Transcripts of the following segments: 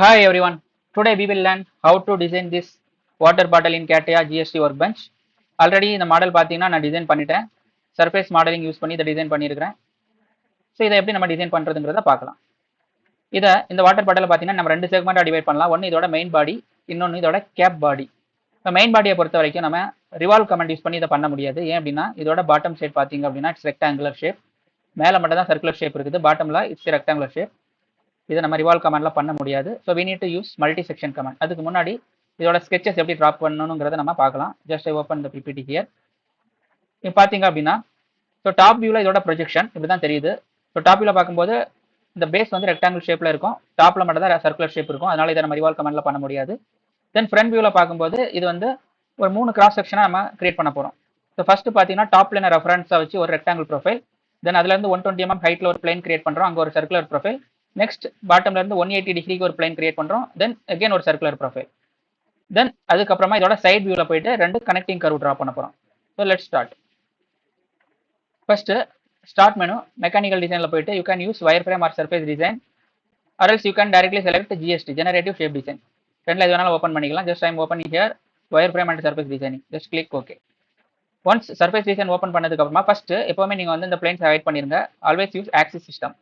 Hi everyone. Today we will learn how to design this water bottle in CATIA GST workbench. Already இந்த model பார்த்தீங்கன்னா நான் design பண்ணிட்டேன். Surface modelling use பண்ணி இதை design பண்ணியிருக்கிறேன். So இதை எப்படி நம்ம டிசைன் பண்ணுறதுங்கிறத பார்க்கலாம். இந்த வாட்டர் பாட்டில் பார்த்தீங்கன்னா நம்ம ரெண்டு செக்மெண்ட்டாக டிவைட் பண்ணலாம். ஒன்று இதோட மெயின் பாடி, இன்னொன்று இதோட கேப் பாடி. இப்போ மெயின் பாடியை பொறுத்த வரைக்கும் நம்ம ரிவால்வ் கமெண்ட் யூஸ் பண்ணி இதை பண்ண முடியாது. ஏன் அப்படின்னா இதோட பாட்டம் ஷேப் பார்த்தீங்க அப்படின்னா இட்ஸ் ரெக்டாங்குலர் ஷேப். மேலே மட்டும் தான் சர்க்குலர் ஷேப் இருக்குது, பாட்டமில் இட்ஸ் ரெக்டாங்குலர் ஷேப். இதை நம்ம ரிவால்வ் கமாண்ட்ல பண்ண முடியாது. So we need to use multi section command. அதுக்கு முன்னாடி இதோட ஸ்கெச்சஸ் எப்படி ட்ராப் பண்ணணுங்கிறத நம்ம பார்க்கலாம். Just open the PPT here. இப்போ பார்த்தீங்க அப்படின்னா ஸோ டாப் வியூவில் இதோட ப்ரொஜெக்ஷன் இப்படி தான் தெரியுது. ஸோ டாப் வியூவில் பார்க்கும்போது இந்த பேஸ் வந்து ரெக்டாங்கிள் ஷேப்பில் இருக்கும், டாப்பில் மட்டும் தான் சர்க்குலர் ஷேப் இருக்கும். அதனால இதை நம்ம ரிவால்வ் கமாண்ட்ல பண்ண முடியாது. தென் ஃப்ரண்ட் வியூவில் பார்க்கும்போது இது வந்து ஒரு 3 கிராஸ் செக்ஷனாக நம்ம கிரியேட் பண்ண போகிறோம். ஸோ ஃபர்ஸ்ட் பார்த்தீங்கன்னா டாப் லைனை ரெஃபரன்ஸாக வச்சு ஒரு ரெக்டாங்கிள் ப்ரொஃபைல். தென் அதுலேருந்து 120 mm ஹைட்டில் ஒரு பிளேன் கிரியேட் பண்ணுறோம், அங்கே ஒரு சர்க்குலர் ப்ரொஃபைல். நெக்ஸ்ட் பாட்டம்ல இருந்து 180 டிகிரிக்கு ஒரு பிளேன் கிரியேட் பண்றோம், தென் அகைன் ஒரு சர்க்குலர் ப்ரொஃபைல். தென் அதுக்கப்புறமா இதோட சைட் வியூல போயிட்டு ரெண்டு கனெக்டிங் கர்வ் டிரா பண்ண போறோம். So let start. First start menu mechanical டிசைன்ல போயிட்டு you can use wire frame or surface design or else you can directly select GST generative shape design. ரெண்டுல எது வேணாலும் ஓப்பன் பண்ணிக்கலாம். Just I'm open here wire frame and surface designing. Just click okay. Once surface design open பண்ணதுக்கு அப்புறமா first எப்பவுமே நீங்க வந்து இந்த பிளேன்ஸ் ஹைட் பண்ணிருங்க. Always use axis system.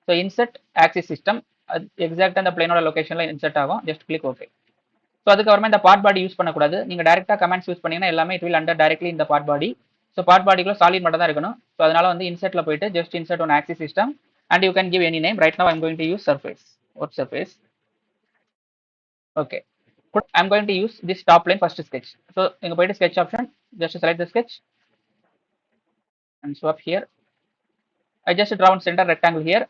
So insert axis system, அது எக்ஸாக்டாக அந்த பிளேனோட லொகேஷன்ல இன்செர்ட் ஆகும். Just click okay. ஸோ அதுக்கப்புறமா இந்த பார்ட் பாடி யூஸ் பண்ணக்கூடாது. நீங்கள் டேரெக்டாக கமெண்ட்ஸ் யூஸ் பண்ணீங்கன்னா எல்லாமே இட் வில் அண்டர் டைரக்ட்லி இந்த பார்ட் பாடி. ஸோ பார்ட் பாடிக்குள்ள சாலிட் மட்டும் தான் இருக்கணும். ஸோ அதனால வந்து இன்செர்ட்ல போயிட்டு just insert one axis system and you can give any name. Right now I'm going to use surface. What surface? Okay. I'm going to use this top line first sketch. So இங்கே போயிட்டு sketch option, just select the sketch and swap here. I just draw one centre rectangle here.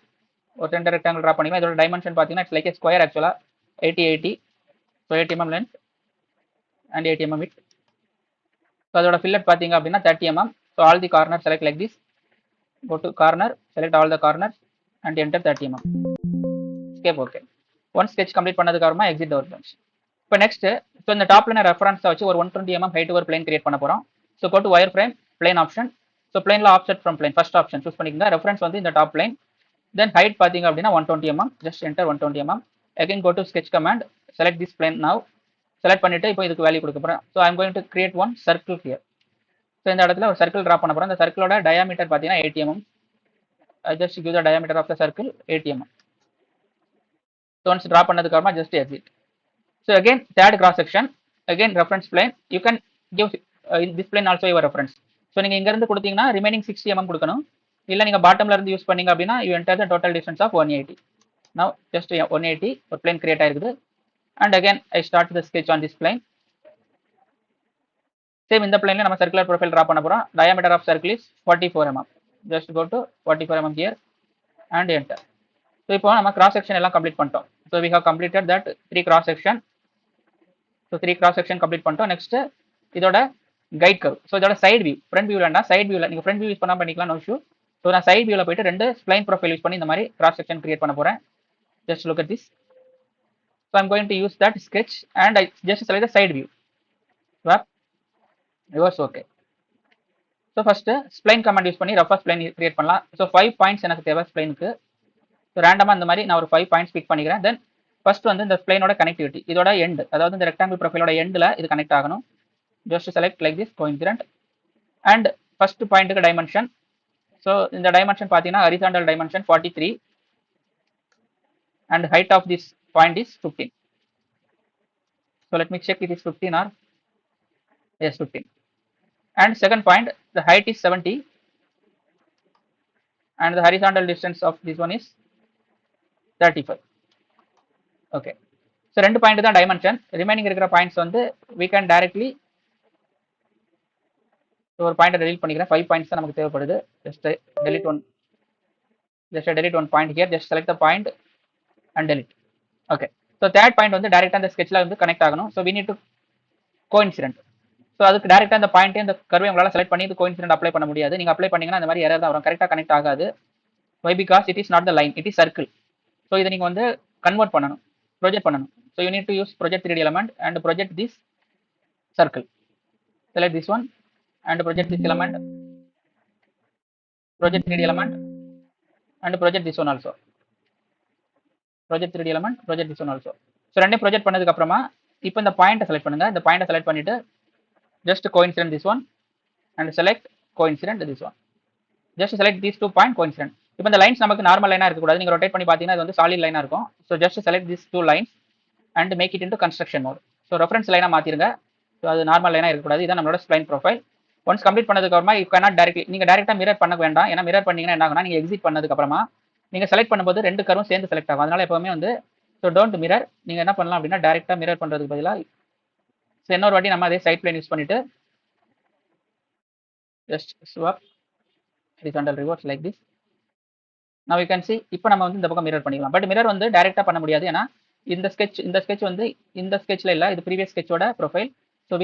ஒரு centre rectangle draw பண்ணிக்கலாம். இதோட dimension பார்த்தீங்கன்னா it's like A square ஆக்சுவலாக 80 so 80 mm length and 80 mm width. So அதோட fillet பார்த்தீங்க அப்படின்னா 30 mm. So all the corner select like this. Go to corner, select all the corner and enter 30 mm. Escape okay. One sketch complete பண்ணதுக்கு அப்புறமா exit workbench. இப்போ next so இந்த top லைனை ரெஃபரன்ஸை வச்சு ஒரு 120 mm ஹைட் ஒரு plane create பண்ண போகிறோம். So go to wire frame plane option. So பிளேனில் offset from plane first option choose பண்ணிக்கோங்க. ரெஃபரன்ஸ் வந்து இந்த டாப் லைன். தென் ஹைட் பார்த்தீங்க அப்படின்னா 120 mm. Just enter 120 mm. Again go to sketch command, select this plane now. செலக்ட் பண்ணிட்டு இப்போ இதுக்கு வேல்யூ கொடுக்க போகிறேன். So I'm going to create one circle here. So இந்த இடத்துல ஒரு சர்க்கிள் ட்ரா பண்ண போகிறோம். இந்த சர்க்கிளோட டயாமீட்டர் பார்த்தீங்கன்னா 80 mm. I just give the diameter of the circle 80 mm. So once draw பண்ணதுக்கு அப்புறமா just exit. So again third cross section, again reference plane. You can give in this plane also your reference. So நீங்க இங்க இருந்து கொடுத்தீங்கன்னா remaining 60 mm கொடுக்கணும். இல்ல நீங்க பாட்டம்ல இருந்து யூஸ் பண்ணீங்க அப்படின்னா you enter the total distance of 180. Now just 180 ஒரு plane create ஆயிருக்குது. And again I start the sketch on this plane. Same இந்த planeல நம்ம circular profile draw பண்ண போறோம். Diameter of circle is 44 mm. Just go to 44 mm here and enter. So இப்போ நம்ம cross section எல்லாம் complete பண்ணிட்டோம். So we have completed that 3 cross section. So 3 cross section complete பண்ணிட்டோம். Next இதோட guide curve. So இதோட side view, front view வேண்டாம், side viewல நீங்க front view use பண்ணா பண்ணிக்கலாம், no issue. So நான் side viewல போயிட்டு ரெண்டு spline profile யூஸ் பண்ணி இந்த மாதிரி cross section create பண்ண போறேன். Just look at this. So I'm going to use that sketch and I just select the side view. Swap, reverse okay. So first spline command use பண்ணி rough spline create பண்ணலாம். So 5 points எனக்கு தேவை splineக்கு. So ரேண்டமாக இந்த மாதிரி நான் ஒரு 5 points big பண்ணிக்கிறேன். தென் ஃபர்ஸ்ட் வந்து இந்த ஸ்ப்ளைனோட கனெக்டிவிட்டி, இதோட எண்ட், அதாவது இந்த ரெக்டாங்கிள் ப்ரொஃபைலோட எண்டில் இது கனெக்ட் ஆகணும். Just select like this coincident and first பாயிண்ட்டுக்கு டைமென்ஷன். ஸோ இந்த டைமென்ஷன் பார்த்தீங்கன்னா horizontal dimension 43 and height of this point is 15. So let me check it is 15 or is 15. And second point the height is 70 and the horizontal distance of this one is 35. Okay. So ரெண்டு point தான் dimension. Remaining இருக்கிற points வந்து we can directly ஒரு point delete பண்ணிக்கிறேன். 5 points தான் நமக்கு தேவைப்படுது. Just delete one point here. Just select the point and delete. Okay. So third point வந்து டைரக்டா அந்த ஸ்கெட்ச்ல வந்து கனெக்ட் ஆகணும். So we need to coincident. So அதுக்கு டேரக்டா அந்த பாயிண்ட் இந்த கர்வை உங்களால் செலக்ட் பண்ணி இது கோஇன்சிடென்ட் அப்ளை பண்ண முடியாது. நீங்க அப்ளை பண்ணீங்கன்னா அந்த மாதிரி எரர் தான் வரும், கரெக்டாக கனெக்ட் ஆகாது. Why? Because it is not the line, it is circle. So இதை நீங்க வந்து கன்வெர்ட் பண்ணணும், ப்ரொஜெக்ட் பண்ணணும். So you need to use project 3D element and project this circle. Select this one and project this element, project 3D element and project this one also. Project 3D element, project this one also. So ரெண்டையும் project பண்ணதுக்கு அப்புறமா இப்போ இந்த பாயிண்ட்டை select பண்ணுங்க. இந்த பாயிண்ட்டை select பண்ணிட்டு just coincident this one and select coincident this one. Just select these 2 point coincident. இப்போ இந்த லைன்ஸ் நமக்கு நார்மல் லைனா இருக்க கூடாது. நீங்க ரொட்டேட் பண்ணி பாத்தீங்கன்னா இது வந்து சாலிட் லைனா இருக்கும். So just select these 2 lines and make it into construction mode. So reference லைனா மாத்திருங்க. ஸோ அது நார்மல் லைனா இருக்க கூடாது. இதான் நம்மளோட ஸ்ப்ளைன் ப்ரொஃபைல். ஒன்ஸ் கம்ப்ளீட் பண்ணதுக்கு அப்புறமா யூ கேனாட் டைரக்ட்லி நீங்க டைரக்டா மிரர் பண்ண வேண்டாம். ஏன்னா மிரர் பண்ணீங்கன்னா என்ன ஆகும்னா நீங்க எக்ஸிட் பண்ணதுக்கு அப்புறமா நீங்க செலக்ட் பண்ணும்போது ரெண்டு கர்வும் சேர்ந்து செலக்ட் ஆகும். அதனால எப்பவுமே வந்து ஸோ டோன்ட் மிரர். நீங்க என்ன பண்ணலாம் அப்படின்னா டைரக்டா மிரர் பண்றதுக்கு பதிலாக ஸோ இன்னொரு வாட்டி நம்ம அதே சைட் பிளேன் யூஸ் பண்ணிட்டு just swap horizontal reverse like this. Now you can see இப்போ நம்ம வந்து இந்த பக்கம் மிரர் பண்ணிக்கலாம். பட் மிரர் வந்து டைரக்டா பண்ண முடியாது. ஏன்னா இந்த sketch வந்து இந்த sketchல இல்ல, இது ப்ரீவியஸ் sketchோட profile. So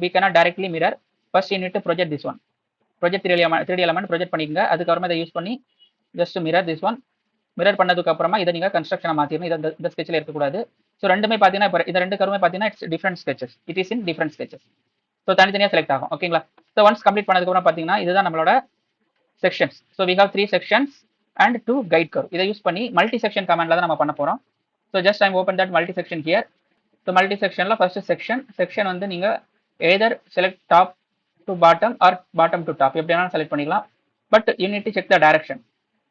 we cannot directly mirror. First you need to project this one. Project 3D element project பண்ணிக்கங்க. அதுக்கப்புறமா இதை யூஸ் பண்ணி just mirror this one. Mirror பண்ணதுக்கு அப்புறமா இதை நீங்க கன்ஸ்ட்ரக்ஷனை மாத்திரணும். இதை இந்த sketchல இருக்கக்கூடாது. ஸோ ரெண்டுமே பாத்தீங்கன்னா இப்போ இந்த ரெண்டு கருமே பாத்தீங்கன்னா it's different sketches. It is in different sketches. So தனித்தனியாக செலக்ட் ஆகும். ஓகேங்களா? ஸோ ஒன்ஸ் கம்ப்ளீட் பண்ணதுக்கு அப்புறம் பாத்தீங்கன்னா இதுதான் நம்மளோட செக்ஷன்ஸ். So we have 3 sections and 2 guide curve. இதை யூஸ் பண்ணி மல்டி செக்ஷன் கமாண்ட்ல தான் நம்ம பண்ண போறோம். So just I'm open that multi section here. So multi செக்ஷன்ல ஃபர்ஸ்ட் செக்ஷன் வந்து நீங்க either select top to bottom or bottom to top எப்படி வேணாலும் செலக்ட் பண்ணிக்கலாம். But you need to check the direction.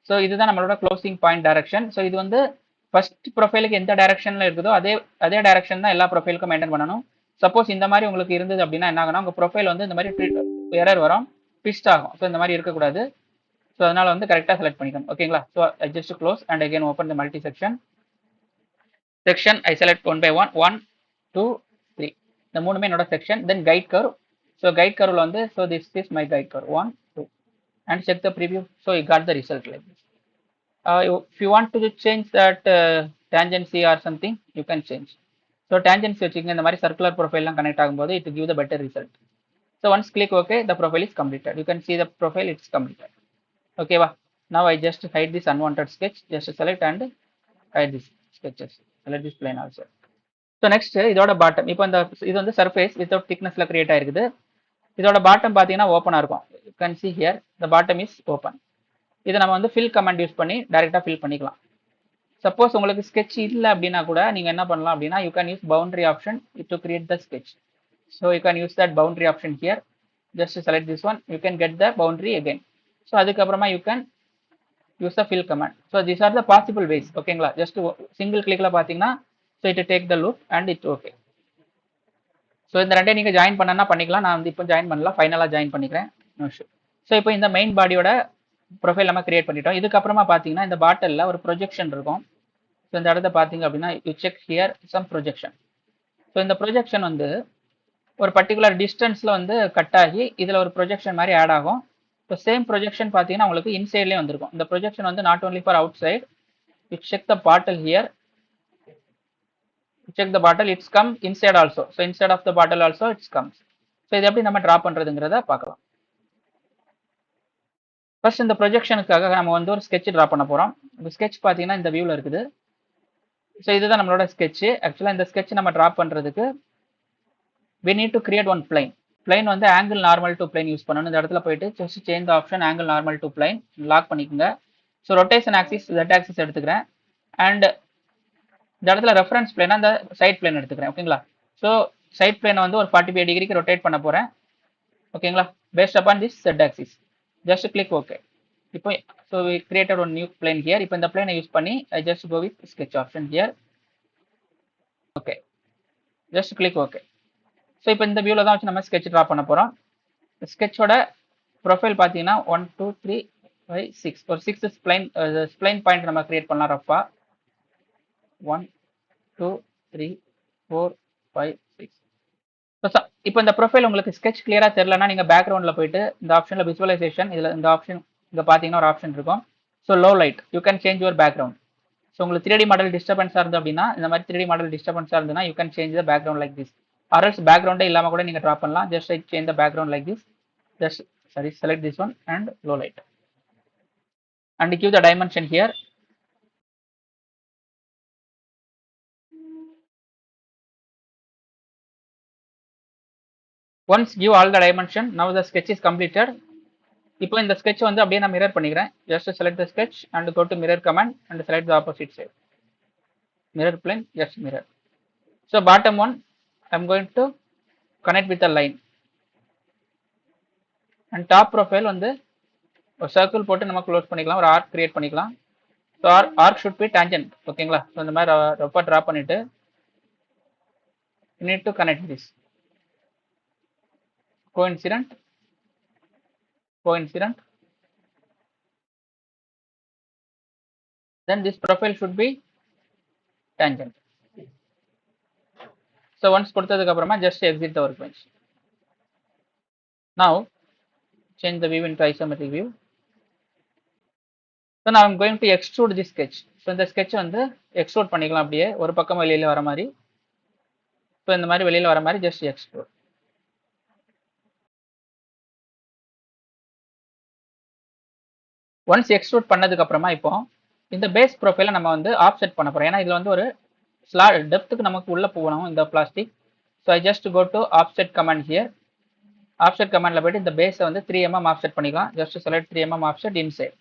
So இதுதான் நம்மளோட க்ளோசிங் பாயிண்ட் டைரக்ஷன். ஸோ இது வந்து ஃபர்ஸ்ட் ப்ரொஃபைலுக்கு எந்த டைரக்ஷன்ல இருக்குதோ அதே டைரக்ஷன் தான் எல்லா ப்ரொஃபைலுக்கும் மெயின்டைன் பண்ணணும். சப்போஸ் இந்த மாதிரி உங்களுக்கு இருந்தது அப்படின்னா என்ன ஆகுனா உங்க ப்ரொஃபைல் வந்து இந்த மாதிரி எரர் வரும், ட்விஸ்ட் ஆகும். ஸோ இந்த மாதிரி இருக்கக்கூடாது. ஸோ அதனால வந்து கரெக்டாக செலக்ட் பண்ணிக்கணும். ஓகேங்களா? So I just close and again open the multi section. I select 1 by 1, 1, 2, 3. இந்த மூணுமே என்னோட செக்ஷன். தென் கைட் கர்வ். ஸோ கைட் கர்வ்ல வந்து so this is my guide curve 1, 2 and check the preview. So you got the result like this. If you want to change that tangency or something, you can change. So tangency வச்சுக்கங்க. இந்த மாதிரி circular ப்ரொஃபைல்லாம் connect ஆகும்போது it will give the better result. So once click OK, the profile is completed. You can see the profile, it's completed. Okay, now I just hide this unwanted sketch. Just select and hide this sketches. Select this plane also. So next இதோட bottom. இப்போ இந்த இது வந்து surface without திக்னஸ்ல create ஆயிருக்குது. இதோட bottom பாத்தீங்கன்னா ஓப்பனா இருக்கும். You can see here the bottom is open. இதை நம்ம வந்து fill command யூஸ் பண்ணி டைரக்டா fill பண்ணிக்கலாம். சப்போஸ் உங்களுக்கு sketch இல்ல அப்படின்னா கூட நீங்க என்ன பண்ணலாம் அப்படின்னா you can use boundary option to create the sketch. So you can use that boundary option here. Just select this one. You can get the boundary again. So அதுக்கப்புறமா you can use the fill command. So these are the possible ways. ஓகேங்களா? Just single கிளிக்ல பாத்தீங்கன்னா so it take the loop and it's okay. So இந்த ரெண்டையும் நீங்க join பண்ணனா பண்ணிக்கலாம். நான் வந்து இப்போ ஜாயின் பண்ணல, ஃபைனலா ஜாயின் பண்ணிக்கிறேன். ஸோ இப்போ இந்த மெயின் பாடியோட ப்ரொஃபைல் நம்ம கிரியேட் பண்ணிட்டோம். இதுக்கப்புறமா பாத்தீங்கன்னா இந்த பாட்டில்ல ஒரு ப்ரொஜெக்ஷன் இருக்கும். ஸோ இந்த இடத்த பாத்தீங்க அப்படின்னா you check here some projection. So இந்த ப்ரொஜெக்ஷன் வந்து ஒரு பர்டிகுலர் டிஸ்டன்ஸ்ல வந்து கட் ஆகி இதுல ஒரு ப்ரொஜெக்ஷன் மாதிரி ஆட் ஆகும். ஸோ சேம் ப்ரொஜெக்ஷன் பாத்தீங்கன்னா உங்களுக்கு இன்சைட்லயே வந்திருக்கும். இந்த ப்ரொஜெக்ஷன் வந்து not only for outside. You check the bottle here. Check the bottle, it's come inside also. So inside of the bottle also it comes. So இது எப்படி நம்ம draw பண்றதுங்கறத பார்க்கலாம். First இந்த ப்ரொஜெக்ஷனுக்காக நம்ம வந்து ஒரு sketch டிரா பண்ண போறோம். இந்த sketch பாத்தீங்கன்னா இந்த வியூல இருக்குது. So இதுதான் நம்மளோட sketch. ஆக்சுவலா இந்த sketch நம்ம டிரா பண்றதுக்கு we need to create one plane. Plane வந்து angle normal to plane use பண்ணனும். இந்த இடத்துல போயிட்டு just change the option angle normal to plane lock பண்ணிக்கங்க. So rotation axis z axis எடுத்துக்கிறேன் and இந்த இடத்துல ரெஃபரன்ஸ் பிளேனா அந்த சைட் பிளேன் எடுத்துக்கிறேன். ஓகேங்களா? ஸோ சைட் பிளேனை வந்து ஒரு 45 டிகிரிக்கு ரொட்டேட் பண்ண போறேன். ஓகேங்களா? Based upon this z axis. Just click okay. இப்போ so we created one new plane here. இப்போ இந்த பிளேனை யூஸ் பண்ணி I just go with sketch option here. Okay. Just click okay. So இப்போ இந்த வியூல தான் வச்சு நம்ம sketch டிரா பண்ண போறோம். sketchோட ப்ரொஃபைல் பாத்தீங்கன்னா 1 2 3 5 6 ஒரு 6 ஸ்ப்ளைன் பாயிண்ட் நம்ம கிரியேட் பண்ணலாம் ரஃபா. 1 2 3 4 5 6. இப்போ இந்த ப்ரொஃபைல் உங்களுக்கு ஸ்கெட்ச் கிளியரா தெரியலனா நீங்க பேக்ரவுண்ட்ல போயிட்டு இந்த ஆப்ஷன்ல விசுவலைசேஷன் இதுல இந்த ஆப்ஷன் இங்க பாத்தீங்கன்னா ஒரு ஆப்ஷன் இருக்கும். So low light you can change your background. So உங்களுக்கு 3D மாடல் டிஸ்டர்பன்ஸா இருந்து அப்படின்னா இந்த மாதிரி 3D மாடல் டிஸ்டர்பன்ஸா இருந்ததுன்னா you can change the background like this. ஆர்எல்ஸ் பேக்ரவுண்டே இல்லாம கூட நீங்க டிரா பண்ணலாம். Just change the background like this. Just select this one and low light and give the dimension here. Once give all the dimension, now the sketch is completed. இப்போ இந்த sketch வந்து அப்படியே நான் மிரர் பண்ணிக்கிறேன். Just select the sketch and go to mirror command and select the opposite side. mirror plane, yes, mirror. So bottom one I'm going to connect with a line, and top profile வந்து ஒரு circle போட்டு நம்ம close பண்ணிக்கலாம், ஒரு arc create பண்ணிக்கலாம். So arc should be tangent, ஓகேங்களா. So இந்த மாதிரி ரொம்ப ட்ரா பண்ணிட்டு you need to connect this coincident, then this profile should be tangent. So once கொடுத்ததுக்கு அப்புறமா just exit the workbench. Now change the view into isometric view. So now I'm going to extrude this sketch. So இந்த sketch வந்து extrude பண்ணிக்கலாம், அப்படியே ஒரு பக்கம் வெளியில வர மாதிரி. ஸோ இந்த மாதிரி வெளியில வர மாதிரி just extrude. ஒன்ஸ் எக்ஸ்ட்ரூட் பண்ணதுக்கு அப்புறமா இப்போ இந்த பேஸ் ப்ரொஃபைலை நம்ம வந்து ஆஃப்செட் பண்ண போறோம். ஏன்னா இதுல வந்து ஒரு டெப்த்துக்கு நமக்கு உள்ள போகணும் இந்த plastic. So I just go to offset command here. Offset கமாண்ட்ல போயிட்டு இந்த பேஸை வந்து 3 mm ஆஃப்செட் பண்ணிக்கலாம். Just select 3 mm offset inside.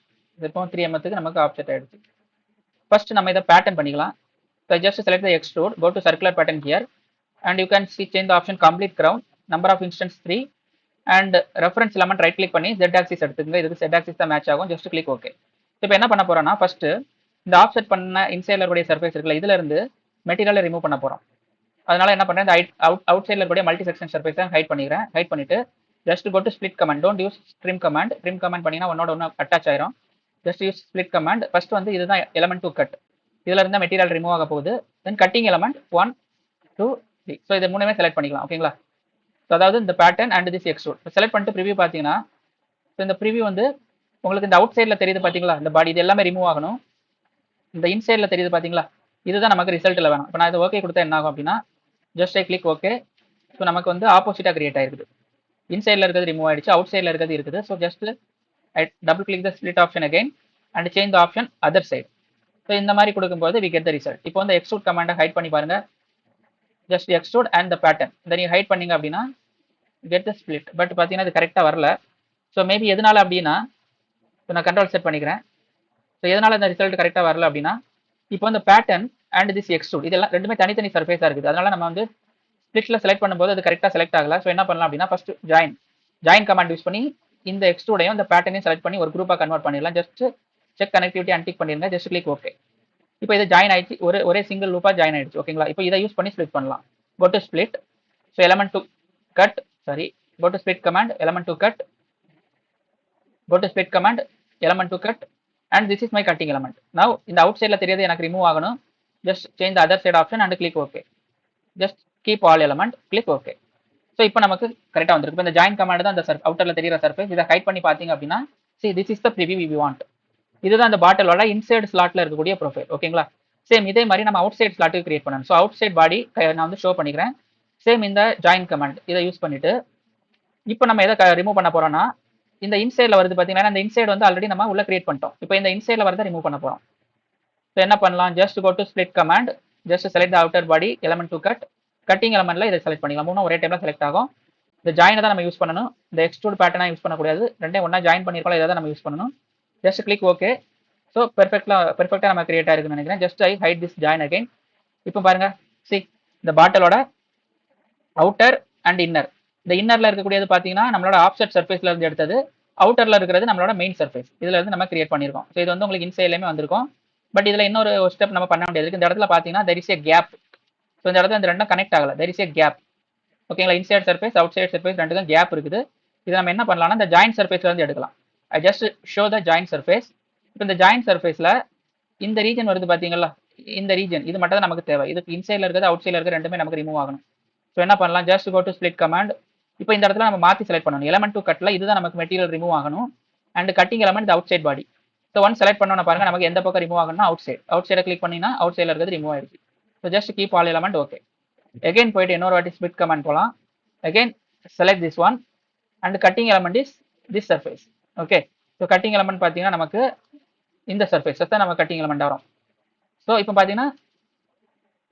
இப்போ 3 mm நமக்கு ஆஃப்செட் ஆயிடுச்சு. ஃபர்ஸ்ட் நம்ம இதை பேட்டர்ன் பண்ணிக்கலாம். So I just select the extrude, go to circular pattern here, and you can see change the option complete ground, number of instance 3, and reference element right click பண்ணி Z axis எடுத்துக்கங்க. இதுக்கு Z axis தான் match ஆகும். Just click okay. இப்போ என்ன பண்ண போறோம்னா first இந்த ஆஃப்செட் பண்ண இன்சைட்ல இருக்கக்கூடிய சர்ஃபேஸ் இருக்குல்ல, இதுல இருந்து மெட்டீரியலை ரிமூவ் பண்ண போறோம். அதனால என்ன பண்றேன், இந்த அவுட் சைட்ல இருக்கக்கூடிய மல்டி செக்ஷன் சர்ஃபேஸை ஹைட் பண்ணிக்கிறேன். ஹைட் பண்ணிட்டு just go to split command, don't use trim command. Trim command பண்ணீங்கன்னா ஒன்னோட ஒன்று அட்டாச் ஆயிரும். Just use split command. First வந்து இதுதான் எலமெண்ட் டு கட், இதுல இருந்தா மெட்டீரியல் ரிமூவ் ஆக போகுது. தென் கட்டிங் எலமெண்ட் 1 2 3. ஸோ இது மூணுமே செலக்ட் பண்ணிக்கலாம், ஓகேங்களா. ஸோ அதாவது இந்த pattern and this extrude select பண்ணிட்டு ப்ரிவியூ பார்த்தீங்கன்னா, ஸோ இந்த ப்ரிவியூ வந்து உங்களுக்கு இந்த அவுட் சைடில் தெரியுது பார்த்தீங்களா, இந்த பாடி இது எல்லாமே ரிமூவ் ஆகணும். இந்த இன்சைடில் தெரியுது பார்த்தீங்களா, இதுதான் நமக்கு ரிசல்ட்டில் வேணும். இப்போ நான் இது ஓகே கொடுத்தா என்ன ஆகும் அப்படின்னா, just I click okay. So நமக்கு வந்து ஆப்போசிட்டாக கிரியேட் ஆயிருக்குது. இன்சைடில் இருக்கிறது ரிமூவ் ஆயிடுச்சு, அவுட் சைடில் இருக்கிறது இருக்குது. So just I double click the split option again and change the option other side. So இந்த மாதிரி கொடுக்கும்போது வி கெட் த ரிசல்ட். இப்போ வந்து எக்ஸ்ட்ரூட் கமாண்டை ஹைட் பண்ணி பாருங்க. Just extrude and the pattern இதை நீங்கள் ஹைட் பண்ணீங்க அப்படின்னா கெட் த ஸ்பிளிட். பட் பார்த்தீங்கன்னா இது கரெக்டாக வரல. ஸோ மேபி எதனால அப்படின்னா, இப்போ நான் கண்ட்ரோல் செட் பண்ணிக்கிறேன். ஸோ எதனால இந்த ரிசல்ட் கரெக்டாக வரல அப்படின்னா, இப்போ இந்த பேட்டர்ன் அண்ட் திஸ் எக்ஸ்ட்ரூட் இதெல்லாம் ரெண்டுமே தனித்தனி சர்ஃபேஸாக இருக்குது. அதனால நம்ம வந்து ஸ்பிளிட்ல செலக்ட் பண்ணும்போது அது கரெக்டாக செலக்ட் ஆகல. ஸோ என்ன பண்ணலாம் அப்படின்னா, ஃபர்ஸ்ட் ஜாயின் கமாண்ட் யூஸ் பண்ணி இந்த எக்ஸ்ட்ரூடையும் இந்த பேட்டர்னையும் செலக்ட் பண்ணி ஒரு குரூப்பாக கன்வெர்ட் பண்ணிடலாம். ஜஸ்ட் செக் கனெக்டிவிட்டி அன்டிக் பண்ணிருங்க. Just click okay. இப்போ இது ஜாயின் ஆயிடுச்சு, ஒரே சிங்கிள் லூப்பாக ஜாயின் ஆயிடுச்சு, ஓகேங்களா. இப்போ இதை யூஸ் பண்ணி ஸ்ப்ளிட் பண்ணலாம். Go to split. So element to cut, sorry, go to split command, element to cut, go to split command, element to cut, and this is my cutting element. Now in the outside la theriyadhu enak remove aganum, just change the other side option and click ok. Just keep all element, click ok. So இப்போ நமக்கு கரெக்டா வந்திருக்கு. இப்போ இந்த join command தான் அந்த அவுட்டர்ல தெரியுற surface. இதை ஹைட் பண்ணி பாத்தீங்க அப்படின்னா, see this is the preview we want. இதுதான் அந்த பாட்டிலோட இன்சைட் ஸ்லாட்ல இருக்கக்கூடிய ப்ரொஃபைல், ஓகேங்களா. சேம் இதே மாதிரி நம்ம அவுட் சைட் ஸ்லாட்டுக்கு கிரியேட் பண்ணணும். ஸோ அவுட் சைட் பாடி நான் வந்து ஷோ பண்ணிக்கிறேன். சேம் இந்த ஜாயின் கமாண்ட் இதை யூஸ் பண்ணிட்டு இப்போ நம்ம எதை ரிமூவ் பண்ண போறோம்னா, இந்த இன்சைட்ல வருது பாத்தீங்கன்னா, இந்த இன்சைட் வந்து ஆல்ரெடி நம்ம உள்ள கிரியேட் பண்ணிட்டோம். இப்போ இந்த இன்சைட்ல வரதை ரிமூவ் பண்ண போறோம். ஸோ என்ன பண்ணலாம், just go to split command, just select the outer body, element to cut, cutting எலமெண்ட்ல இதை செலக்ட் பண்ணிக்கலாம். மூணு ஒரே டைம்ல செலக்ட் ஆகும். இந்த ஜாயினை தான் நம்ம யூஸ் பண்ணணும், இந்த எக்ஸ்ட்ரூட் பேட்டர்னா யூஸ் பண்ணக்கூடாது. ரெண்டே ஒன்னா ஜாயின் பண்ணிருக்கோம், இதை தான் நம்ம யூஸ் பண்ணணும். Just click okay. ஸோ பெர்ஃபெக்டா நம்ம கிரியேட் ஆயிருக்குன்னு நினைக்கிறேன். Just I hide this join again. இப்போ பாருங்க, சி இந்த பாட்டிலோட அவுட்டர் அண்ட் இன்னர், இந்த இன்னர்ல இருக்கக்கூடியது பாத்தீங்கன்னா நம்மளோட ஆஃப்செட் சர்ஃபேஸ்ல இருந்து எடுத்தது, அவுட்டர்ல இருக்கிறது நம்மளோட மெயின் சர்ஃபேஸ். இதுல இருந்து நம்ம கிரியேட் பண்ணிருக்கோம். ஸோ இது வந்து உங்களுக்கு இன்சைட்லயுமே வந்திருக்கும். பட் இதுல இன்னொரு ஸ்டெப் நம்ம பண்ண வேண்டியது இருக்கு. இந்த இடத்துல பாத்தீங்கன்னா there is a gap. So இந்த இடத்துல இந்த ரெண்டும் கனெக்ட் ஆகல, there is a gap, ஓகேங்களா. Inside surface outside surface ரெண்டுக்கும் கேப் இருக்குது. இது நம்ம என்ன பண்ணலாம்னா, இந்த ஜாயின் சர்ஃபேஸ்ல இருந்து எடுக்கலாம். I just show the join surface. இப்போ இந்த ஜாயின் சர்ஃபேஸ்ல இந்த ரீஜன் வருது பாத்தீங்களா, இந்த ரீஜன் இது மட்டும் தான் நமக்கு தேவை. இதுக்கு இன்சைட்ல இருக்கிறது அவுட் சைட்ல இருக்கிறது ரெண்டுமே நமக்கு ரிமூவ் ஆகணும். ஸோ என்ன பண்ணலாம், just go to split command. இப்போ இந்த இடத்துல நம்ம மாத்தி செலக்ட் பண்ணணும். எலமெண்ட் டு கட்ல இதுதான் நமக்கு மெட்டீரியல் ரிமூவ் ஆகணும். And cutting element outside body. So one select பண்ணோம்னா பாருங்க, நமக்கு எந்த பக்கம் ரிமூவ் ஆகணும்னா அவுட் சைடை கிளிக் பண்ணினா அவுட் சைட்ல இருக்கிறது ரிமூவ் ஆயிடுச்சு. So just keep all element okay. Again போயிட்டு இன்னொரு வாட்டி ஸ்ப்ளிட் கமாண்ட் போகலாம். Again select this one and cutting element is this surface. Okay, so cutting element பார்த்தீங்கன்னா நமக்கு இந்த சர்ஃபேஸ் தான் நம்ம கட்டிங் எலமெண்ட் வரும். ஸோ இப்போ பார்த்தீங்கன்னா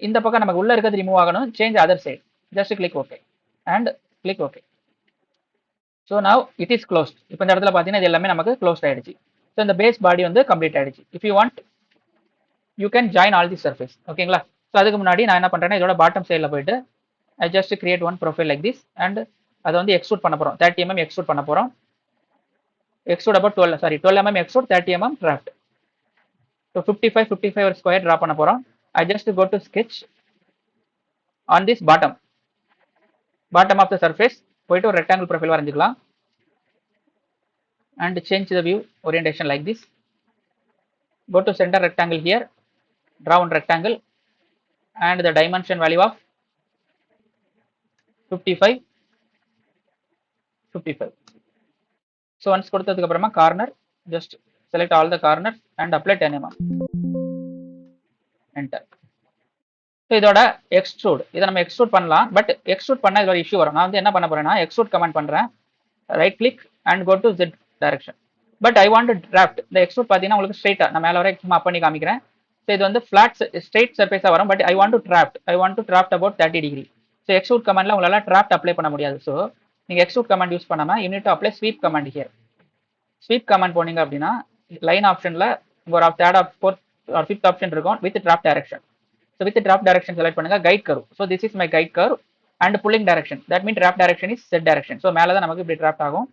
இந்த பக்கம் நமக்கு உள்ள இருக்கிறது ரிமூவ் ஆகணும். Change other side, just click okay and click okay. So now it is closed. இப்போ இந்த இடத்துல பார்த்தீங்கன்னா இது எல்லாமே நமக்கு க்ளோஸ்ட் ஆயிடுச்சு. ஸோ இந்த பேஸ் பாடி வந்து கம்ப்ளீட் ஆயிடுச்சு. If you want you can join all the surface. ஓகேங்களா? ஸோ அதுக்கு முன்னாடி நான் என்ன பண்ணுறேன்னா இதோட பாட்டம் சைடில் போயிட்டு I just create one profile like this and அதை வந்து எக்ஸ்ட்ரூட் பண்ண போகிறோம். 30 mm எக்ஸ்ட்ரூட் பண்ண போகிறோம். Extrude about 12 mm extrude 30 mm draft. So 55 ஒரு ஸ்கொயர் ட்ரா பண்ண போகிறோம். I just go to sketch on this bottom of the surface போயிட்டு ஒரு ரெக்டாங்கிள் ப்ரொஃபைல் வரைஞ்சிக்கலாம் and change the view orientation like this. Go to center rectangle here, draw one rectangle and the dimension value of 55. So once கொடுத்ததுக்கு அப்புறமா corner, just select all the corners and apply 10 mm. Enter. So இதோட extrude இதை நம்ம extrude பண்ணலாம். But extrude பண்ணால் இதோட issue வரும். நான் வந்து என்ன பண்ண போறேன்னா எக்ஸ்ட்ரூட் கமெண்ட் பண்ணுறேன், right click and go to Z direction. But I want to draft. இந்த எக்ஸ்ட்ரூட் பார்த்தீங்கன்னா உங்களுக்கு ஸ்ட்ரெயிட்டாக நான் மேலே வரை சும்மா பண்ணி காமிக்கிறேன். ஸோ இது வந்து ஃபிளாட் ஸ்ட்ரெயிட் சர்ஃபேஸாக வரும். But I want to draft about 30 degree. So extrude கமெண்ட்ல உங்களால் டிராஃப்ட் அப்ளை பண்ண முடியாது. ஸோ நீங்கள் எக்ஸ்ட்ரூட் கமெண்ட் யூஸ் பண்ணாமல் you need to apply sweep command here. Sweep command போனீங்க அப்படின்னா லைன் ஆப்ஷனில் ஒரு third of fourth or fifth option இருக்கும் with draft direction. So with the draft direction select பண்ணுங்க guide curve. So this is my guide curve and pulling direction. That means draft direction is Z direction. So மேல தான் நமக்கு இப்படி draft ஆகும்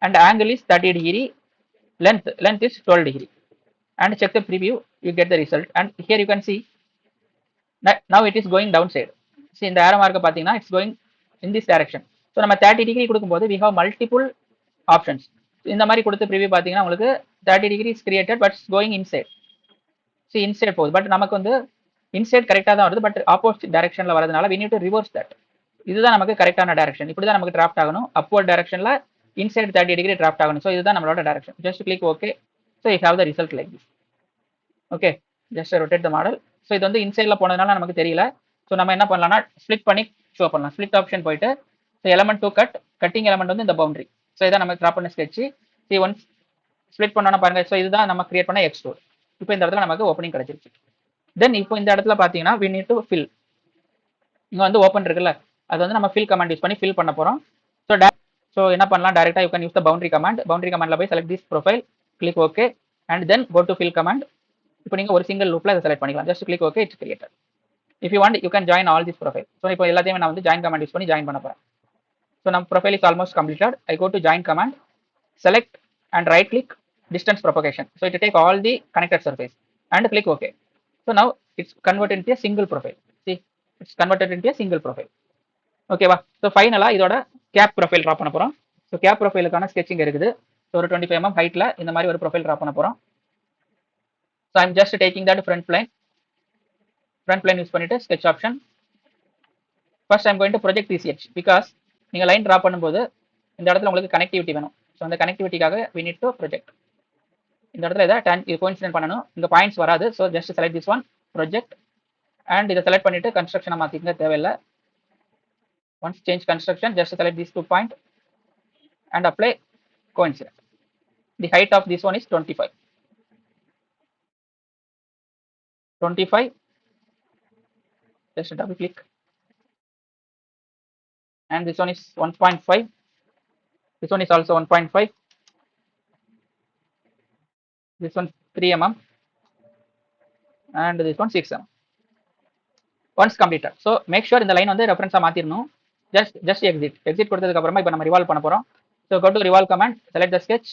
and angle is 30 degree, length is 12 degree and check the preview, you get the result and here you can see that now it is going downside. See இந்த arrow mark பாத்தீங்கன்னா it's going in this direction. So நம்ம 30 degree கொடுக்கும்போது we have multiple options. இந்த மாதிரி கொடுத்து preview பாத்தீங்கன்னா உங்களுக்கு 30 degree is created but it's going inside. See inside போகுது பட் நமக்கு வந்து இன்சைட் கரெக்டாக தான் வருது. பட் ஆப்போசிட் டைரக்ஷனில் வரதுனால we need to reverse that. இதுதான் நமக்கு கரெக்டான டைரக்ஷன். இப்படி தான் நமக்கு டிராஃப்ட் ஆகணும். அப்வர்ட் டைரக்ஷனில் இன்சைட் 30 டிகிரி டிராஃப்ட் ஆகணும். ஸோ இதுதான் நம்மளோட direction. Just click okay. So you have the result like this. Okay, just rotate the model. So இது வந்து இன்சைடில் போனதுனால நமக்கு தெரியல. ஸோ நம்ம என்ன பண்ணலாம்னா ஸ்ப்ளிட் பண்ணி ஷோ பண்ணலாம். ஸ்ப்ளிட் ஆப்ஷன் போயிட்டு so element to cutting element வந்து இந்த பவுண்டரி. ஸோ இதான் நம்ம ட்ரா பண்ண ஸ்கெட்ச். சி ஒன்ஸ் ஸ்ப்ளிட் பண்ணோன்னா பாருங்க. ஸோ இதுதான் நம்ம கிரியேட் பண்ண எக்ஸ்ட்ரூட். இப்போ இந்த இடத்துல நமக்கு ஓப்பனிங் கிடைச்சிருச்சு. தென் இப்போ இந்த இடத்துல பார்த்தீங்கன்னா we need to fill. இங்கே வந்து ஓப்பன் இருக்குல்ல, அது வந்து நம்ம fill கமாண்ட் யூஸ் பண்ணி fill பண்ண போகிறோம். ஸோ என்ன பண்ணலாம், டேரெக்டாக you can use the boundary கமாண்டில் போய் select this profile, click okay and then go to fill command. இப்போ நீங்கள் ஒரு சிங்கிள் லூப்பில் அதை செலக்ட் பண்ணிக்கலாம். Just click okay, it's created. If you want you can join all this profile. So இப்போ எல்லாத்தையுமே நான் வந்து ஜாயின் கமாண்ட் யூஸ் பண்ணி ஜாயின் பண்ண போகிறேன். ஸோ நம்ம profile is almost completed. I go to join command, select and right click distance propagation. So it take all the connected surface and click OK. So now it's converted into a single profile. See, it's converted into a single profile. Okay வா? So ஃபைனலா இதோட gap profile draw பண்ண போறோம். So gap ப்ரொஃபைலுக்கான sketching இருக்குது. So ஒரு 25 mm ஹைட்ல இந்த மாதிரி ஒரு ப்ரொஃபைல் ட்ரா பண்ண போறோம். So I'm just taking that front plane use பண்ணிட்டு sketch option. First I'm going to project PCH because நீங்க லைன் ட்ரா பண்ணும்போது இந்த இடத்துல உங்களுக்கு கனெக்டிவிட்டி வேணும். ஸோ அந்த கனெக்டிவிட்டிக்காக we need to project. இந்த இடத்துல இதை கோஇன்சிடென்ட் பண்ணணும். இங்க பாயிண்ட்ஸ் வராது. So just select this one, project and இதை செலக்ட் பண்ணிட்டு கன்ஸ்ட்ரக்ஷனை மாத்திங்க, தேவையில்லை. Once change construction, just select this 2 point and apply coincident. The height of this one is 25. Just double click and this one is 1.5. This one is also 1.5. This one 3 mm and this one 6 mm. Once completed. So make sure இந்த line வந்து ரெஃபரன்ஸா மாத்திரணும். just exit கொடுத்ததுக்கு அப்புறமா இப்போ நம்ம revolve பண்ண போறோம். So go to revolve command, select the sketch,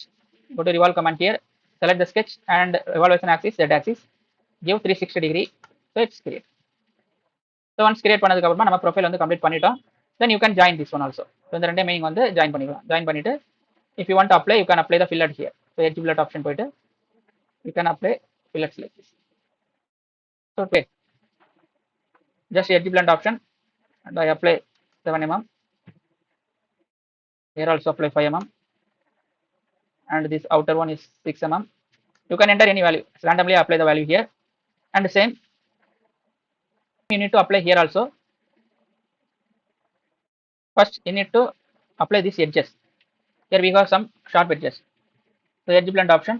go to revolve command here, select the sketch and revolvation axis z axis, give 360 degree. So it's create. So once create பண்ணதுக்கு அப்புறமா நம்ம profile வந்து complete பண்ணிட்டோம். Then you can join this one also. So இந்த ரெண்டே main வந்து join பண்ணிக்கலாம். Join பண்ணிட்டு if you want to apply, you can apply the fillet here. So edge fillet option போயிட்டு you can apply fillets like this. So okay, just edge blend option and I apply 7 mm. Here also apply 5 mm and this outer one is 6 mm. You can enter any value, randomly apply the value here and the same you need to apply here also. First you need to apply these edges. Here we have some sharp edges. So edge blend option,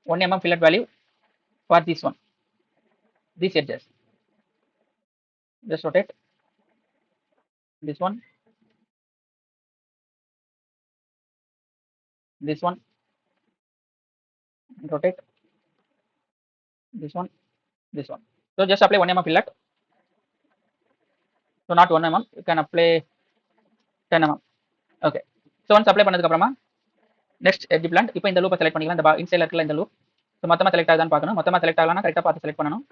1 mm fillet value for this one, these edges. Just rotate this one, rotate this one, this one. So just apply 1 mm fillet. So not 1 mm, you can apply 10 mm. Okay. So once apply பண்ணதுக்கு அப்புறமா next edge plant. இப்போ இந்த லூப்பை select பண்ணிக்கலாம். இந்த இன்சைட்ல இருக்கல இந்த loop. So மொத்தமாக செலக்ட் ஆகுதான்னு பார்க்கணும். மொத்தமாக செலக்ட் ஆகலாம் கரெக்டாக பார்த்து செலக்ட் பண்ணணும்.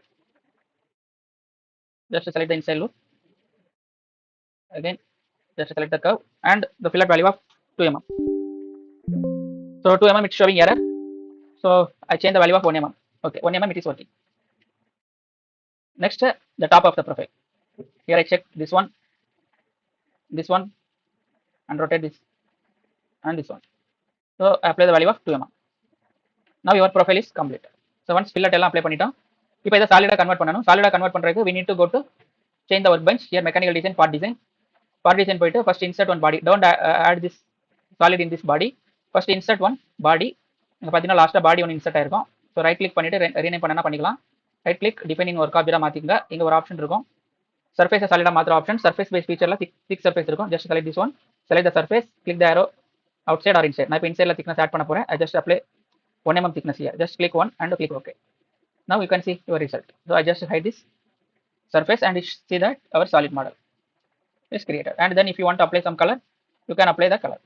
Just select the inside loop. Again, just select the curve and the fillet value of 2 mm. So 2 mm it's showing error. So I change the value of 1 mm. Okay, 1 mm it is working. Next, the top of the profile. Here I check this one, and rotate this and this one. So I apply the value of 2 mm. Now your profile is complete. So once fillet எல்லாம் apply பண்ணிட்டோம். இப்போ இதை சாலிடா convert பண்ணணும். சாலிடா convert பண்றதுக்கு we need to go to change the workbench. Here mechanical design, part design. Part design போயிட்டு first insert one body. Don't add this solid in this body. First insert one body. இங்க பாத்தீங்கன்னா லாஸ்டா பாடி ஒன்னு insert ஆயிருக்கும். So right click பண்ணிட்டு rename பண்ணனா பண்ணிக்கலாம். Right click depending ஒரு ஆப்ஜெக்டா மாத்திக்கங்க. இங்க ஒரு ஆப்ஷன் இருக்கும். சர்ஃபேஸ் சாலிடா மாத்திர ஆப்ஷன். சர்ஃபேஸ் பேஸ் ஃபீச்சர்ல திக் சர்ஃபேஸ் இருக்கும். Just select this one. Select the surface. Click the arrow outside or inside. நான் இப்போ இன்சைட்ல திக்னஸ் ஆட் பண்ண போறேன். I just apply 1 mm thickness here. Just click one and click OK. Now you can see your result. So I just hide this surface and you see that our solid model is created. And then if you want to apply some color, you can apply the color.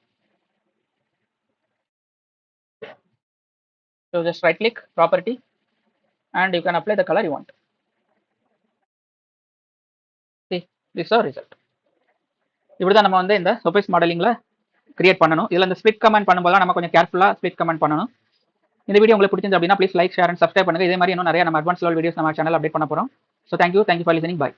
So just right click property and you can apply the color you want. See, this is our result. இப்படிதான் நம்ம வந்து இந்த surface மாடலிங்ல create பண்ணணும். இதுல இந்த split comment பண்ணும்போது நம்ம கொஞ்சம் கேர்ஃபுல்லா ஸ்ப்ளிட் கமெண்ட் பண்ணணும். இந்த வீடியோ உங்களுக்கு பிடிச்சிருந்தா அப்படின்னா please like, share and subscribe பண்ணுங்க. இதே மாதிரி இன்னும் நிறைய நம்ம அட்வான்ஸ் லெவல் வீடியோஸ் நம்ம சேனல் அப்டேட் பண்ண போறோம். So thank you for listening. By.